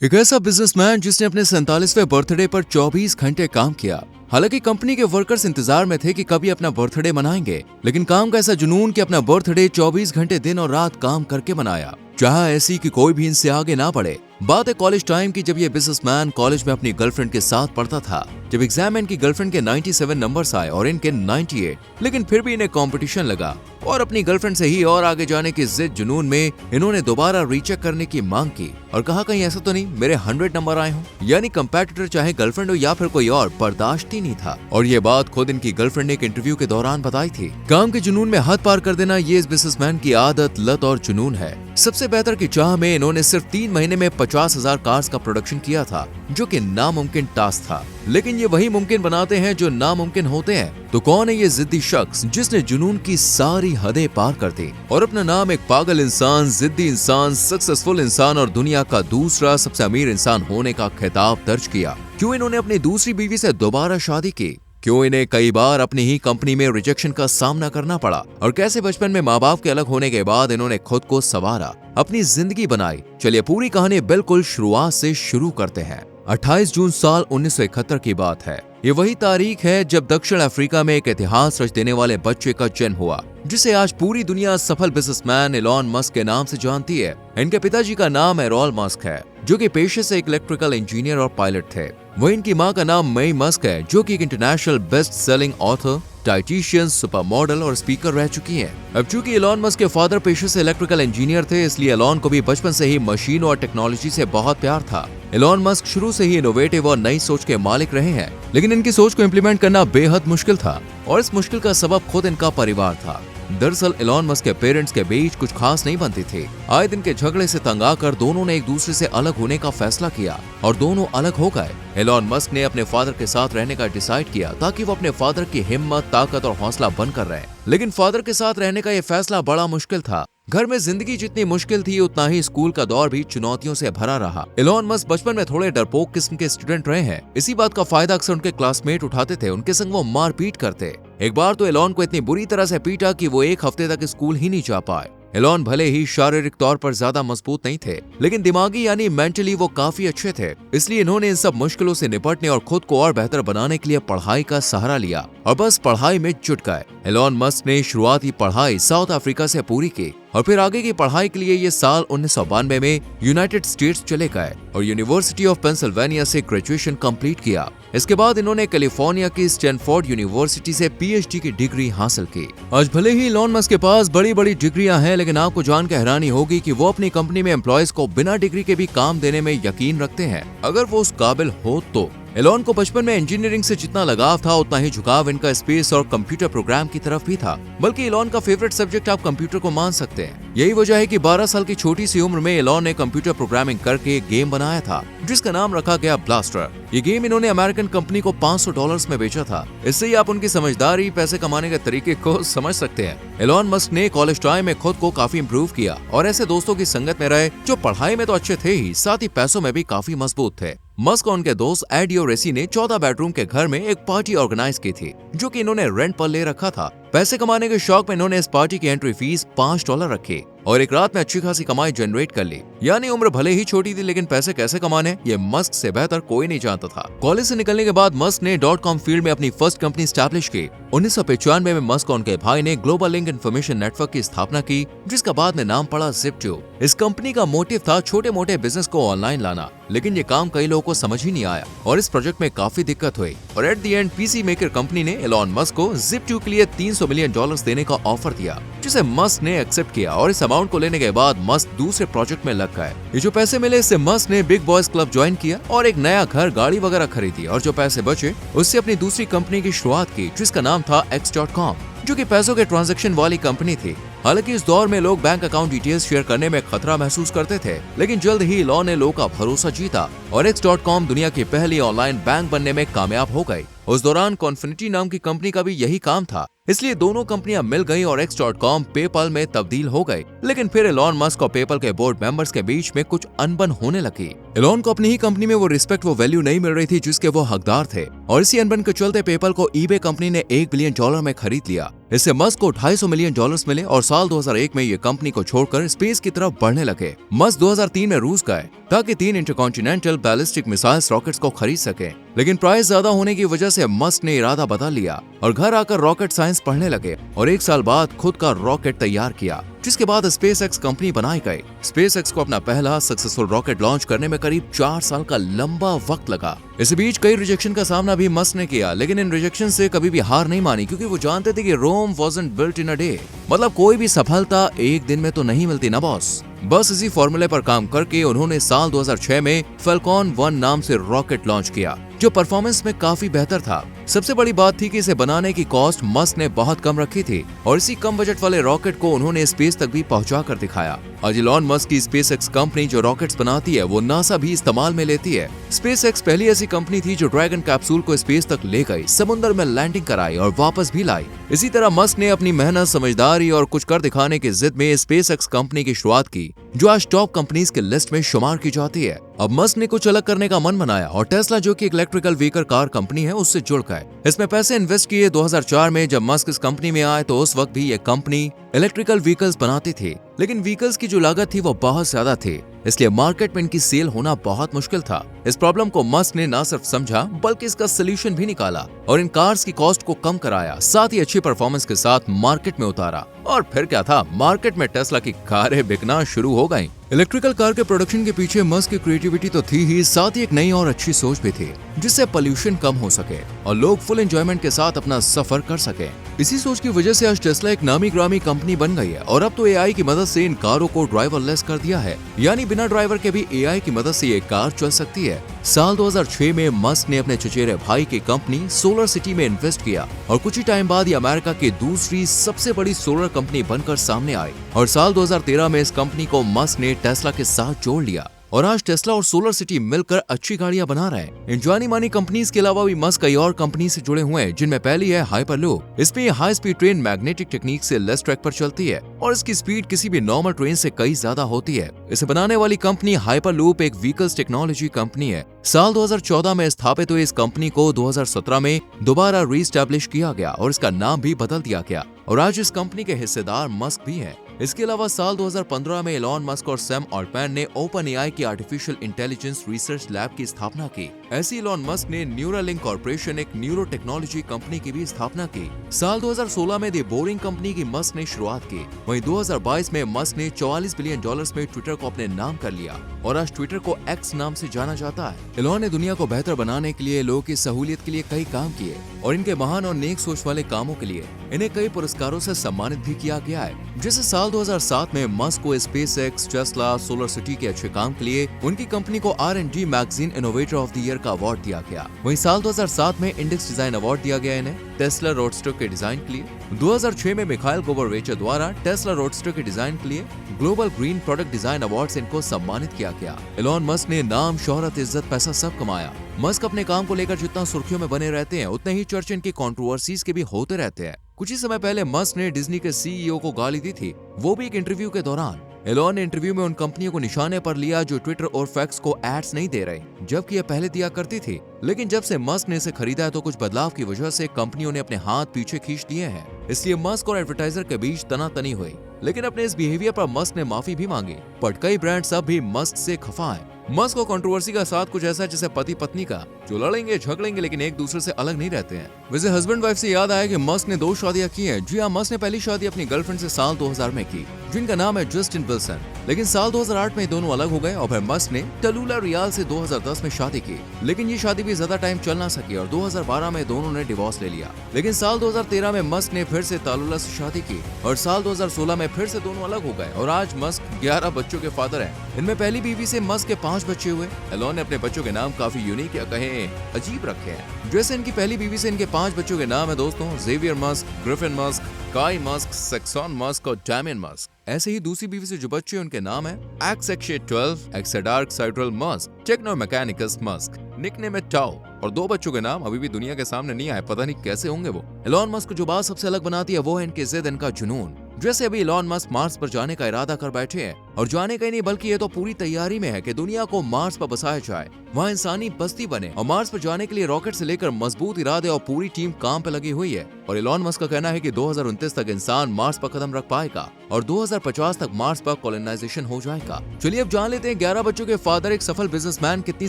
एक ऐसा बिजनेसमैन जिसने अपने 47वें बर्थडे पर 24 घंटे काम किया। हालांकि कंपनी के वर्कर्स इंतजार में थे कि कभी अपना बर्थडे मनाएंगे, लेकिन काम का ऐसा जुनून कि अपना बर्थडे 24 घंटे दिन और रात काम करके मनाया, चाहे ऐसी कि कोई भी इनसे आगे ना बढ़े। बात है कॉलेज टाइम की, जब ये बिजनेसमैन कॉलेज में अपनी गर्लफ्रेंड के साथ पढ़ता था। जब एग्जाम में इनकी गर्लफ्रेंड के 97 नंबर्स आए और इनके 98, लेकिन फिर भी इन्हें कंपटीशन लगा और अपनी गर्लफ्रेंड से ही और आगे जाने की जिद जुनून में इन्होंने दोबारा रीचेक करने की मांग की और कहा कहीं ऐसा तो नहीं मेरे 100 नंबर आए हों। यानी कंपेटिटर चाहे गर्लफ्रेंड हो या फिर कोई और, बर्दाश्त ही नहीं था। और ये बात खुद इनकी गर्लफ्रेंड ने एक इंटरव्यू के दौरान बताई थी। काम के जुनून में हद पार कर देना ये इस बिजनेसमैन की आदत, लत और जुनून है। सबसे बेहतर की चाह में इन्होंने सिर्फ 3 महीने में 50,000 कार्स का प्रोडक्शन किया था, जो कि नामुमकिन टास्क था। लेकिन ये वही मुमकिन बनाते हैं जो नामुमकिन होते हैं। तो कौन है ये जिद्दी शख्स जिसने जुनून की सारी हदें पार कर दी और अपना नाम एक पागल इंसान, जिद्दी इंसान, सक्सेसफुल इंसान और दुनिया का दूसरा सबसे अमीर इंसान होने का खिताब दर्ज किया? क्यों इन्होंने अपनी दूसरी बीवी से दोबारा शादी की? क्यों इन्हें कई बार अपनी ही कंपनी में रिजेक्शन का सामना करना पड़ा? और कैसे बचपन में माँ बाप के अलग होने के बाद इन्होंने खुद को संवारा, अपनी जिंदगी बनाई? चलिए पूरी कहानी बिल्कुल शुरुआत से शुरू करते हैं। 28 जून साल 1971 की बात है। ये वही तारीख है जब दक्षिण अफ्रीका में एक इतिहास रच देने वाले बच्चे का जन्म हुआ, जिसे आज पूरी दुनिया सफल बिजनेसमैन एलॉन मस्क के नाम से जानती है। इनके पिताजी का नाम एरोल मस्क है, जो कि पेशे से एक इलेक्ट्रिकल इंजीनियर और पायलट थे। वहीं इनकी मां का नाम मई मस्क है, जो कि एक international best selling author, dietitian, super model और स्पीकर रह चुकी हैं। अब चूंकि एलॉन मस्क के फादर पेशे से इलेक्ट्रिकल इंजीनियर थे, इसलिए एलॉन को भी बचपन से ही मशीन और टेक्नोलॉजी से बहुत प्यार था। एलॉन मस्क शुरू से ही इनोवेटिव और नई सोच के मालिक रहे हैं, लेकिन इनकी सोच को इम्प्लीमेंट करना बेहद मुश्किल था और इस मुश्किल का सबब खुद इनका परिवार था। दरअसल एलॉन मस्क के पेरेंट्स के बीच कुछ खास नहीं बनती थी। आए दिन के झगड़े से तंग आकर दोनों ने एक दूसरे से अलग होने का फैसला किया और दोनों अलग हो गए। एलॉन मस्क ने अपने फादर के साथ रहने का डिसाइड किया ताकि वो अपने फादर की हिम्मत, ताकत और हौसला बनकर रहे। लेकिन फादर के साथ रहने का ये फैसला बड़ा मुश्किल था। घर में जिंदगी जितनी मुश्किल थी, उतना ही स्कूल का दौर भी चुनौतियों से भरा रहा। एलॉन मस्क बचपन में थोड़े डरपोक किस्म के स्टूडेंट रहे हैं। इसी बात का फायदा अक्सर उनके क्लासमेट उठाते थे, उनके संग वो मारपीट करते। एक बार तो एलॉन को इतनी बुरी तरह से पीटा कि वो 1 हफ्ते तक स्कूल ही नहीं जा पाए। एलॉन भले ही शारीरिक तौर पर ज्यादा मजबूत नहीं थे, लेकिन दिमागी यानी मेंटली वो काफी अच्छे थे। इसलिए इन्होंने इन सब मुश्किलों से निपटने और खुद को और बेहतर बनाने के लिए पढ़ाई का सहारा लिया और बस पढ़ाई में जुट गए। एलॉन मस्क ने शुरुआती पढ़ाई साउथ अफ्रीका से पूरी की और फिर आगे की पढ़ाई के लिए ये साल 1992 में यूनाइटेड स्टेट्स चले गए और यूनिवर्सिटी ऑफ पेंसिल्वेनिया से ग्रेजुएशन कंप्लीट किया। इसके बाद इन्होंने कैलिफोर्निया की स्टैनफोर्ड यूनिवर्सिटी से पीएचडी की डिग्री हासिल की। आज भले ही एलॉन मस्क के पास बड़ी बड़ी डिग्रियां हैं, लेकिन आपको जान के हैरानी होगी कि वो अपनी कंपनी में एम्प्लॉयज को बिना डिग्री के भी काम देने में यकीन रखते हैं, अगर वो उस काबिल हो तो। एलॉन को बचपन में इंजीनियरिंग से जितना लगाव था, उतना ही झुकाव इनका स्पेस और कंप्यूटर प्रोग्राम की तरफ भी था। बल्कि एलॉन का फेवरेट सब्जेक्ट आप कंप्यूटर को मान सकते हैं। यही वजह है कि 12 साल की छोटी सी उम्र में एलॉन ने कंप्यूटर प्रोग्रामिंग करके एक गेम बनाया था, जिसका नाम रखा गया ब्लास्टर। ये गेम इन्होंने अमेरिकन कंपनी को $500 में बेचा था। इससे ही आप उनकी समझदारी, पैसे कमाने के तरीके को समझ सकते हैं। एलॉन मस्क ने कॉलेज टाइम में खुद को काफी इम्प्रूव किया और ऐसे दोस्तों की संगत में रहे जो पढ़ाई में तो अच्छे थे ही, साथ ही पैसों में भी काफी मजबूत थे। मस्क और उनके दोस्त एडियो रेसी ने 14 बेडरूम के घर में एक पार्टी ऑर्गेनाइज की थी, जो कि इन्होंने रेंट पर ले रखा था। पैसे कमाने के शौक में इन्होंने इस पार्टी की एंट्री फीस $5 रखी और एक रात में अच्छी खासी कमाई जनरेट कर ली। यानी उम्र भले ही छोटी थी, लेकिन पैसे कैसे कमाने ये मस्क से बेहतर कोई नहीं जानता था। कॉलेज से निकलने के बाद मस्क ने .com फील्ड में अपनी फर्स्ट कंपनी स्टैब्लिश की। 1995 में मस्क और उनके भाई ने ग्लोबल लिंक इन्फॉर्मेशन नेटवर्क की स्थापना की, जिसका बाद में नाम पड़ा Zip2। इस कंपनी का मोटिव था छोटे मोटे बिजनेस को ऑनलाइन लाना, लेकिन ये काम कई लोगों को समझ ही नहीं आया और इस प्रोजेक्ट में काफी दिक्कत हुई। और at the end PC maker company ने एलॉन मस्क को Zip2 के लिए $300 मिलियन देने का ऑफर दिया, जिसे मस्क ने एक्सेप्ट किया और इस अमाउंट को लेने के बाद मस्क दूसरे प्रोजेक्ट में लग गए। ये जो पैसे मिले, इससे मस्क ने बिग बॉयज क्लब ज्वाइन किया और एक नया घर, गाड़ी वगैरह खरीदी और जो पैसे बचे उससे अपनी दूसरी कंपनी की शुरुआत की, जिसका नाम था X.com, जो कि पैसों के ट्रांजैक्शन वाली कंपनी थी। हालांकि इस दौर में लोग बैंक अकाउंट डिटेल्स शेयर करने में खतरा महसूस करते थे, लेकिन जल्द ही एलॉन ने लोगों का भरोसा जीता और X.com दुनिया की पहली ऑनलाइन बैंक बनने में कामयाब हो गई। उस दौरान कॉन्फिनिटी नाम की कंपनी का भी यही काम था, इसलिए दोनों कंपनियां मिल गईं और X.com पेपल में तब्दील हो गई। लेकिन फिर एलॉन मस्क और पेपल के बोर्ड मेंबर्स के बीच में कुछ अनबन होने लगी। एलॉन को अपनी ही कंपनी में वो रिस्पेक्ट, वो वैल्यू नहीं मिल रही थी जिसके वो हकदार थे। और इसी अनबन के चलते पेपल को ईबे कंपनी ने $1 बिलियन में खरीद लिया। इससे मस्क को $250 मिलियन मिले और साल 2001 में ये कंपनी को छोड़कर स्पेस की तरफ बढ़ने लगे। मस्क 2003 में रूस गए ताकि 3 इंटरकॉन्टिनेंटल बैलिस्टिक मिसाइल्स रॉकेट्स को खरीद सके, लेकिन प्राइस ज्यादा होने की वजह से मस्क ने इरादा बदल लिया और घर आकर रॉकेट साइंस पढ़ने लगे और 1 साल बाद खुद का रॉकेट तैयार किया, जिसके बाद स्पेसएक्स कंपनी बनाई गई। स्पेसएक्स को अपना पहला सक्सेसफुल रॉकेट लॉन्च करने में करीब 4 साल का लंबा वक्त लगा। इस बीच कई रिजेक्शन का सामना भी मस्क ने किया, लेकिन इन रिजेक्शन से कभी भी हार नहीं मानी, क्योंकि वो जानते थे कि रोम wasn't built in a day। मतलब कोई भी सफलता एक दिन में तो नहीं मिलती ना बॉस। बस इसी फॉर्मूले पर काम करके उन्होंने साल 2006 में फैल्कॉन 1 नाम से रॉकेट लॉन्च किया, जो परफॉर्मेंस में काफी बेहतर था। सबसे बड़ी बात थी कि इसे बनाने की कॉस्ट मस्क ने बहुत कम रखी थी और इसी कम बजट वाले रॉकेट को उन्होंने स्पेस तक भी पहुंचा कर दिखाया। आज इलॉन मस्क की स्पेसएक्स कंपनी जो रॉकेट्स बनाती है वो नासा भी इस्तेमाल में लेती है। स्पेसएक्स पहली ऐसी कंपनी थी जो ड्रैगन कैप्सूल को स्पेस तक ले गई, समुद्र में लैंडिंग कराई और वापस भी लाई। इसी तरह मस्क ने अपनी मेहनत, समझदारी और कुछ कर दिखाने की जिद में स्पेसएक्स कंपनी की शुरुआत की, जो आज टॉप कंपनीज के लिस्ट में शुमार की जाती है। अब मस्क ने कुछ अलग करने का मन बनाया और टेस्ला, जो कि एक इलेक्ट्रिकल व्हीकल कार कंपनी है, उससे जुड़ गए। इसमें पैसे इन्वेस्ट किए। 2004 में जब मस्क इस कंपनी में आए तो उस वक्त भी ये कंपनी इलेक्ट्रिकल व्हीकल्स बनाती थी, लेकिन व्हीकल्स की जो लागत थी वो बहुत ज्यादा थी, इसलिए मार्केट में इनकी सेल होना बहुत मुश्किल था। इस प्रॉब्लम को मस्क ने न सिर्फ समझा बल्कि इसका सोल्यूशन भी निकाला और इन कार्स की कॉस्ट को कम कराया, साथ ही अच्छी परफॉर्मेंस के साथ मार्केट में उतारा। और फिर क्या था, मार्केट में टेस्ला की कारें बिकना शुरू हो गईं। इलेक्ट्रिकल कार के प्रोडक्शन के पीछे मस्क की क्रिएटिविटी तो थी ही, साथ ही एक नई और अच्छी सोच भी थी, जिससे पोल्यूशन कम हो सके और लोग फुल एंजॉयमेंट के साथ अपना सफर कर सके। इसी सोच की वजह से आज टेस्ला एक नामी ग्रामी कंपनी बन गई है और अब तो एआई की मदद से इन कारों को ड्राइवरलेस कर दिया है, यानी बिना ड्राइवर के भी एआई की मदद से ये कार चल सकती है। साल 2006 में मस्क ने अपने चचेरे भाई की कंपनी सोलर सिटी में इन्वेस्ट किया और कुछ ही टाइम बाद ये अमेरिका की दूसरी सबसे बड़ी सोलर कंपनी बनकर सामने आई और साल 2013 में इस कंपनी को मस्क ने टेस्ला के साथ जोड़ लिया और आज टेस्ला और सोलर सिटी मिलकर अच्छी गाड़ियां बना रहे हैं। इन जानी मानी कंपनीज के अलावा भी मस्क कई और कंपनी से जुड़े हुए हैं, जिनमें पहली है हाइपरलूप। इसमें high speed train magnetic technique से लेस ट्रैक पर चलती है और इसकी स्पीड किसी भी नॉर्मल ट्रेन से कई ज्यादा होती है। इसे बनाने वाली कंपनी हाइपरलूप एक व्हीकल्स टेक्नोलॉजी कंपनी है। साल 2014 में स्थापित हुई इस कंपनी को 2017 में दोबारा रीस्टैब्लिश किया गया और इसका नाम भी बदल दिया गया और आज इस कंपनी के हिस्सेदार मस्क भी हैं। इसके अलावा साल 2015 में एलॉन मस्क और सैम ऑल्टमैन ने ओपन एआई की आर्टिफिशियल इंटेलिजेंस रिसर्च लैब की स्थापना की। ऐसी एलॉन मस्क ने न्यूरालिंक कॉर्पोरेशन, एक न्यूरो टेक्नोलॉजी कंपनी की भी स्थापना की। साल 2016 में द बोरिंग कंपनी की मस्क ने शुरुआत की। वहीं 2022 में मस्क ने $44 बिलियन में ट्विटर को अपने नाम कर लिया और आज ट्विटर को एक्स नाम से जाना जाता है। एलॉन ने दुनिया को बेहतर बनाने के लिए, लोगों की सहूलियत के लिए कई काम किए और इनके महान और नेक सोच वाले कामों के लिए इन्हें कई पुरस्कारों से सम्मानित भी किया गया है। जैसे साल 2007 में मस्क को स्पेसएक्स, टेस्ला, सोलर सिटी के अच्छे काम के लिए उनकी कंपनी को R&D magazine innovator of the year का अवार्ड दिया गया। वहीं साल 2007 में इंडेक्स डिजाइन अवार्ड दिया गया इन्हें टेस्ला रोडस्टर के डिजाइन के लिए। 2006 में मिखाइल गोबरवेचर द्वारा टेस्ला रोडस्टर के डिजाइन के लिए global green product design award से इनको सम्मानित किया गया। एलॉन मस्क ने नाम, शोहरत, इज्जत, पैसा सब कमाया। मस्क अपने काम को लेकर जितना सुर्खियों में बने रहते हैं, उतने ही चर्चा इनकी कंट्रोवर्सीज के भी होते रहते हैं। कुछ ही समय पहले मस्क ने डिज्नी के सीईओ को गाली दी थी, वो भी एक इंटरव्यू के दौरान। एलॉन ने इंटरव्यू में उन कंपनियों को निशाने पर लिया जो ट्विटर और फैक्स को एड्स नहीं दे रही, जबकि यह पहले दिया करती थी। लेकिन जब से मस्क ने इसे खरीदा है तो कुछ बदलाव की वजह से कंपनियों ने अपने हाथ पीछे खींच लिए हैं, इसलिए मस्क और एडवर्टाइजर के बीच तनातनी हुई। लेकिन अपने इस बिहेवियर पर मस्क ने माफी भी मांगी, बट कई ब्रांड्स अब भी मस्क से खफा हैं। मस्क और कंट्रोवर्सी का साथ कुछ ऐसा जैसे पति पत्नी का, जो लड़ेंगे झगड़ेंगे लेकिन एक दूसरे से अलग नहीं रहते हैं। वैसे हस्बैंड वाइफ से याद आया कि मस्क ने 2 शादियां की हैं। जी हाँ, मस्क ने पहली शादी अपनी गर्लफ्रेंड से साल 2000 में की, जिनका नाम है जस्टिन विल्सन। लेकिन साल 2008 में दोनों अलग हो गए और फिर मस्क ने टलूला रियाल से 2010 में शादी की। लेकिन ये शादी भी ज्यादा टाइम चल ना सकी और 2012 में दोनों ने डिवोर्स ले लिया। लेकिन साल 2013 में मस्क ने फिर से तालुला से शादी की और साल 2016 में फिर से दोनों अलग हो गए और आज मस्क 11 बच्चों के फादर हैं। इनमें पहली बीवी से मस्क के 5 बच्चे हुए। एलॉन ने अपने बच्चों के नाम काफी यूनिक या कहें अजीब रखे हैं। जैसे इनकी पहली बीवी से इनके 5 बच्चों के नाम है दोस्तों, जेवियर मस्क, ग्रिफिन मस्क, काई मस्क, सेक्सॉन मस्क और डैमियन मस्क। ऐसे ही दूसरी बीवी से जो बच्चे उनके नाम है एक्स12, Exa Dark Sideral Musk, Techno Mechanicus Musk, nickname है टाओ। और 2 बच्चों के नाम अभी भी दुनिया के सामने नहीं आए, पता नहीं कैसे होंगे वो। एलॉन मस्क को जो बात सबसे अलग बनाती है वो है इनकी जिद, इनका जुनून। जैसे अभी इलॉन मस्क मार्स पर जाने का इरादा कर बैठे हैं और जाने का ही नहीं बल्कि ये तो पूरी तैयारी में है कि दुनिया को मार्स पर बसाया जाए, वहाँ इंसानी बस्ती बने और मार्स पर जाने के लिए रॉकेट से लेकर मजबूत इरादे और पूरी टीम काम पे लगी हुई है। और इलॉन मस्क का कहना है कि 2029 तक इंसान मार्स पर कदम रख पाएगा और 2050 तक मार्स पर कॉलोनाइजेशन हो जाएगा। चलिए अब जान लेते हैं 11 बच्चों के फादर एक सफल बिजनेसमैन कितनी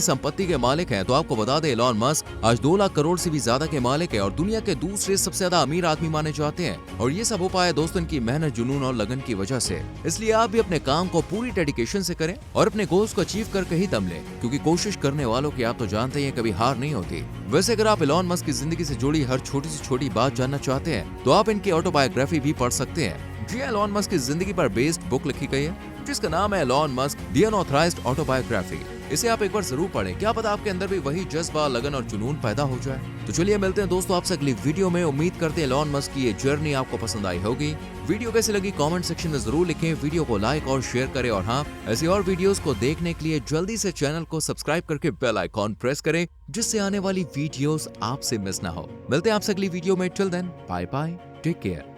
संपत्ति के मालिक हैं। तो आपको बता दें इलॉन मस्क आज 2 लाख करोड़ से भी ज्यादा के मालिक है और दुनिया के दूसरे सबसे ज्यादा अमीर आदमी माने जाते हैं। और ये सब हो पाया दोस्तों इनकी मेहनत, जुनून और लगन की वजह से। इसलिए आप भी अपने काम को पूरी डेडिकेशन से करें और अपने गोल्स को अचीव करके ही दम लें, क्योंकि कोशिश करने वालों की आप तो जानते ही हैं कभी हार नहीं होती। वैसे अगर आप इलॉन मस्क की जिंदगी से जुड़ी हर छोटी से छोटी बात जानना चाहते हैं तो आप इनकी ऑटोबायोग्राफी भी पढ़ सकते हैं। जी एलॉन मस्क की जिंदगी पर बेस्ड बुक लिखी गई है जिसका नाम है Elon Musk the unauthorised autobiography. इसे आप एक बार जरूर पढ़ें, क्या पता आपके अंदर भी वही जज्बा, लगन और जुनून पैदा हो जाए। तो चलिए मिलते हैं दोस्तों आपसे अगली वीडियो में। उम्मीद करते हैं एलॉन मस्क की ये जर्नी आपको पसंद आई होगी। वीडियो कैसी लगी कमेंट सेक्शन में जरूर लिखें, वीडियो को लाइक और शेयर करें और हाँ, ऐसी और वीडियोस को देखने के लिए जल्दी से चैनल को सब्सक्राइब करके बेल आइकॉन प्रेस करें जिससे आने वाली वीडियोस आपसे मिस ना हो। मिलते हैं आपसे अगली वीडियो में। Till then bye bye, take care.